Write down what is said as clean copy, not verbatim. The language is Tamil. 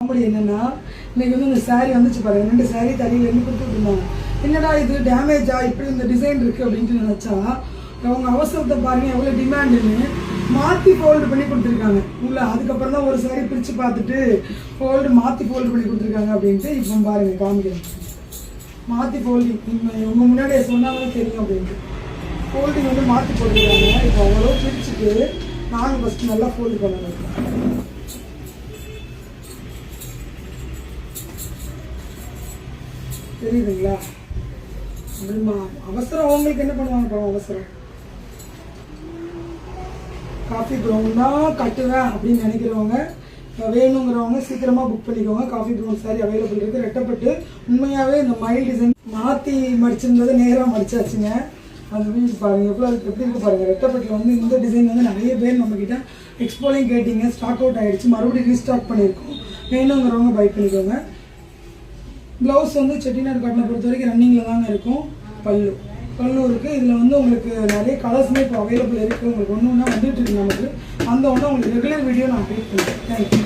அப்படி என்னன்னா இன்னைக்கு வந்து இந்த சாரீ வந்துச்சு பாருங்க, 2 சாரீ தறியிலேருந்து கொடுத்துட்டு இருந்தாங்க. என்னடா இது டேமேஜா இப்படி இந்த டிசைன் இருக்குது அப்படின்ட்டு நினச்சா, அவங்க அவசரத்தை பாருங்கள் எவ்வளோ டிமாண்டுன்னு மாற்றி ஃபோல்டு பண்ணி கொடுத்துருக்காங்க உங்களை. அதுக்கப்புறம் தான் ஒரு சாரீ பிரித்து பார்த்துட்டு மாற்றி ஃபோல்டு பண்ணி கொடுத்துருக்காங்க அப்படின்ட்டு இப்போ பாருங்கள் காமிக்கிறேன். மாற்றி ஃபோல்டிங் உங்கள் முன்னாடியே சொன்னாலும் தெரியும் அப்படின்ட்டு ஃபோல்டிங் வந்து மாற்றி போட்டுருக்காங்க. இப்போ அவ்வளோ பிரிச்சுட்டு நாங்கள் ஃபஸ்ட்டு நல்லா ஃபோல்டு பண்ணணும். தெரியுதுங்களா? அப்படிமா அவசரம் அவங்களுக்கு என்ன பண்ணுவாங்க பாருங்க. அவசரம் காஃபி ப்ரௌன் தான் கட்டுவேன் அப்படின்னு நினைக்கிறவங்க, வேணுங்கிறவங்க சீக்கிரமாக புக் பண்ணிக்கோங்க. காஃபி ப்ரௌன் சாரி அவைலபிள் இருக்குது. ரெட்டப்பட்டு உண்மையாகவே இந்த மைல் டிசைன் மாற்றி மடிச்சிருந்ததை நேராக மடிச்சாச்சுங்க. அது வந்து பாருங்கள் எவ்வளோ எப்படி இருக்குது பாருங்கள். ரெட்டப்பட்டில் வந்து இந்த டிசைன் வந்து நிறைய பேர் நம்மக்கிட்ட எக்ஸ்போலையும் கேட்டிங்க, ஸ்டாக் அவுட் ஆகிடுச்சு. மறுபடியும் ரீஸ்டாக் பண்ணியிருக்கோம். வேணுங்கிறவங்க பை பண்ணிக்கோங்க. ப்ளவுஸ் வந்து செட்டிநாடு காட்டனை பொறுத்த வரைக்கும் ரன்னிங்கில் தாங்க இருக்கும். பல்லு இருக்குது. இதில் வந்து உங்களுக்கு நிறைய கலர்ஸுமே இப்போ அவைலபிள் இருக்குது. உங்களுக்கு ஒன்று ஒன்றா வந்துட்டு இருக்கு நமக்கு. அந்த ஒன்று உங்களுக்கு ரெகுலர் வீடியோ நான் அப்டேட் பண்ணுறேன். தேங்க்யூ.